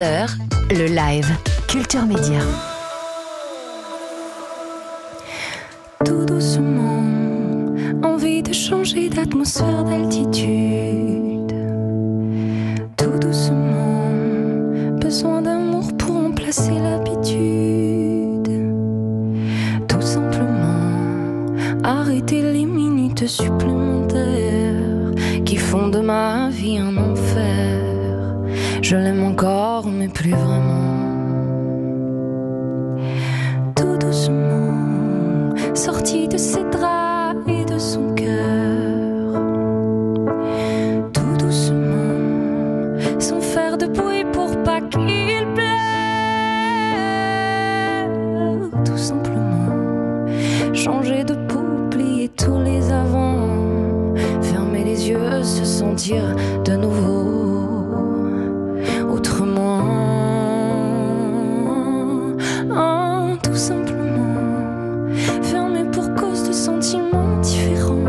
Le live Culture Média. Tout doucement, envie de changer d'atmosphère, d'altitude. Tout doucement, besoin d'amour pour remplacer l'habitude. Tout simplement, arrêter les minutes supplémentaires qui font de ma vie un enfer. Je l'aime encore, mais plus vraiment. Tout doucement, sorti de ses draps et de son cœur. Tout doucement, sans faire de bruit pour pas qu'il pleure. Tout simplement, changer de peau, plier tous les avants. Fermer les yeux, se sentir de nouveau autrement. Oh, tout simplement, fermé pour cause de sentiments différents.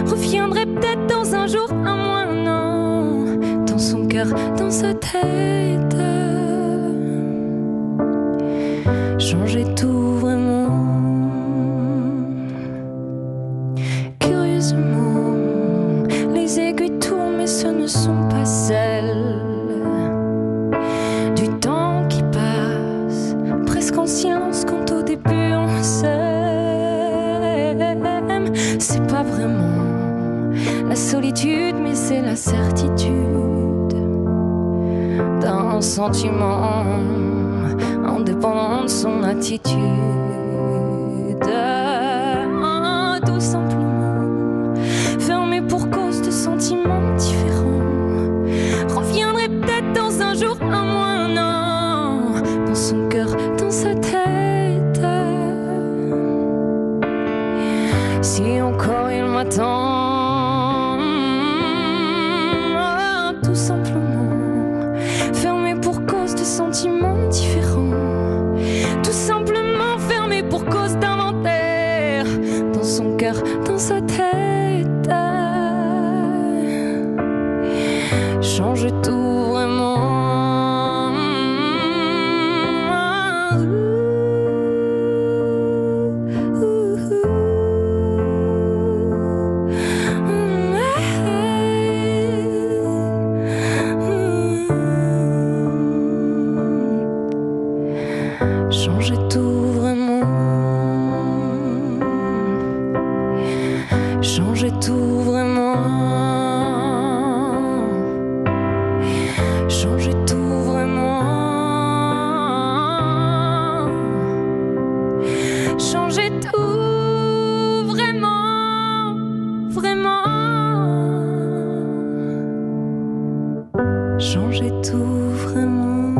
Reviendrai peut-être dans un jour, un mois, un an. Dans son cœur, dans sa tête. Changer tout vraiment. Curieusement, les aiguilles tournent, mais ce ne sont pas celles du temps qui passe, presque en silence quand au début on s'aime. C'est pas vraiment la solitude, mais c'est la certitude d'un sentiment indépendant de son attitude. Tout simplement, fermé pour cause de sentiments différents. Reviendrai peut-être dans un jour, un mois, un an. Dans son cœur, dans sa tête. Si encore il m'attend. Tout simplement, fermé pour cause de sentiments différents. Tout simplement, fermé pour cause d'inventaire. Dans son cœur, dans sa tête. Change tout vraiment. Change tout vraiment. Change tout vraiment. Changer tout vraiment. Changer tout vraiment. Vraiment. Changer tout vraiment.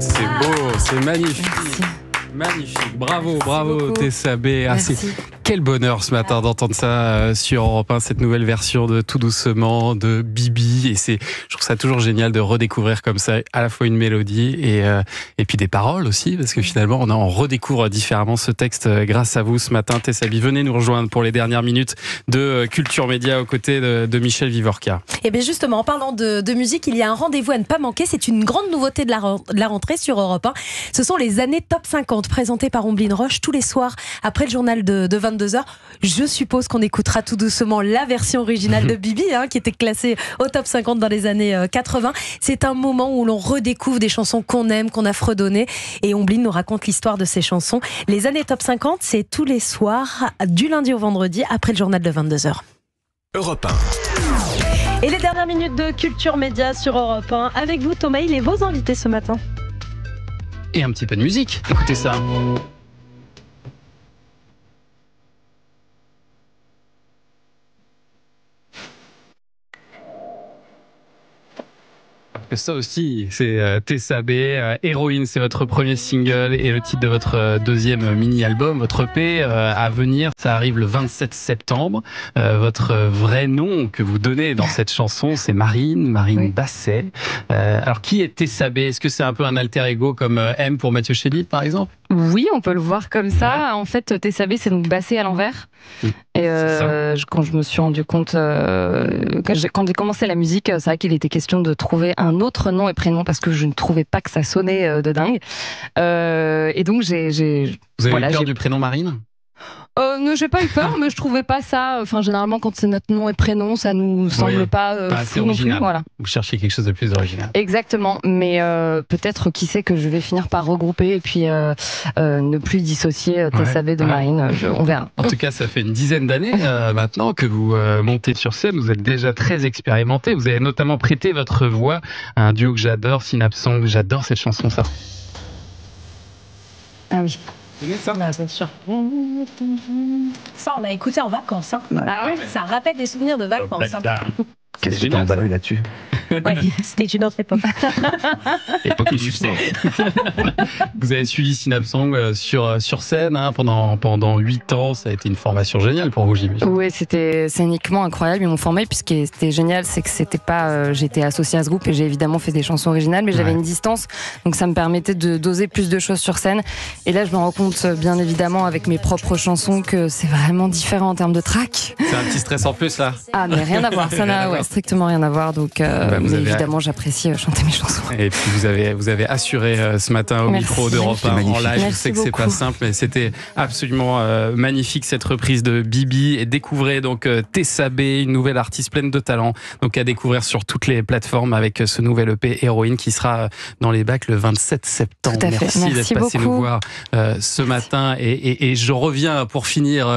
C'est beau, c'est magnifique. Merci. Magnifique, bravo, bravo beaucoup. Tessa B. Ah, Merci. quel bonheur ce matin d'entendre ça sur Europe 1, cette nouvelle version de Tout doucement de Bibi. Et je trouve ça toujours génial de redécouvrir comme ça à la fois une mélodie et puis des paroles aussi, parce que finalement on redécouvre différemment ce texte grâce à vous ce matin. Tessa B, venez nous rejoindre pour les dernières minutes de Culture Média aux côtés de Michel Vivorca. Et bien justement, en parlant de musique, il y a un rendez-vous à ne pas manquer. C'est une grande nouveauté de la rentrée sur Europe 1. Ce sont les années Top 50 présentées par Omblin Roche tous les soirs après le journal de 22h. Je suppose qu'on écoutera tout doucement la version originale de Bibi, qui était classée au Top 50 dans les années 80. C'est un moment où l'on redécouvre des chansons qu'on aime, qu'on a fredonnées. Et Omblin nous raconte l'histoire de ces chansons. Les années Top 50, c'est tous les soirs, du lundi au vendredi, après le journal de 22h. Europe 1. Et les dernières minutes de Culture Média sur Europe 1. Avec vous, Thomas, il est vos invités ce matin. Et un petit peu de musique, écoutez ça. que ça aussi, c'est Tessa B. Héroïne, c'est votre premier single et le titre de votre deuxième mini-album, votre EP à venir. Ça arrive le 27 septembre. Votre vrai nom que vous donnez dans cette chanson, c'est Marine Basset. Alors, qui est Tessa B? Est-ce que c'est un peu un alter ego comme M pour Mathieu Chédid, par exemple? Oui, on peut le voir comme ça. En fait, Tessa B, c'est donc Basset à l'envers. Et quand je me suis rendu compte, quand j'ai commencé la musique, c'est vrai qu'il était question de trouver un autre nom et prénom parce que je ne trouvais pas que ça sonnait de dingue. Et donc Vous avez eu peur du prénom Marine? J'ai pas eu peur, mais je trouvais pas ça. Enfin, généralement, quand c'est notre nom et prénom, ça nous semble pas fou non plus. Voilà. Vous cherchez quelque chose de plus original. Exactement, mais peut-être qui sait que je vais finir par regrouper et puis ne plus dissocier Tessa B de Marine. On verra. En tout cas, ça fait une dizaine d'années maintenant que vous montez sur scène. Vous êtes déjà très expérimenté. Vous avez notamment prêté votre voix à un duo que j'adore, Synapse Song. J'adore cette chanson, ça. Ah oui. Vous connaissez ça? Bien sûr. Ça, on a écouté en vacances. Hein. Ah ouais, ça rappelle des souvenirs de vacances. Hein. Qu'est-ce que tu t'es emballé là-dessus? Ouais, c'était une autre époque. Époque du succès. Vous avez suivi Synapse Song sur scène pendant 8 ans. Ça a été une formation géniale pour vous, j'imagine. Oui, c'était scéniquement incroyable. Ils m'ont formé. Puis ce qui était génial, c'est que c'était pas. J'étais associée à ce groupe et j'ai évidemment fait des chansons originales, mais j'avais une distance. Donc ça me permettait de doser plus de choses sur scène. Et là, je me rends compte, bien évidemment, avec mes propres chansons, que c'est vraiment différent en termes de track. C'est un petit stress en plus, là. Ah, mais rien à voir. Ça n'a strictement rien à voir. Donc, évidemment, j'apprécie chanter mes chansons. Et puis vous avez assuré ce matin au micro d'Europe 1 en live. Je sais que c'est pas simple, mais c'était absolument magnifique cette reprise de Bibi. Et découvrez donc Tessa B, une nouvelle artiste pleine de talent. Donc à découvrir sur toutes les plateformes avec ce nouvel EP Héroïne qui sera dans les bacs le 27 septembre. Tout à fait. Merci d'être passé nous voir ce matin. Et je reviens pour finir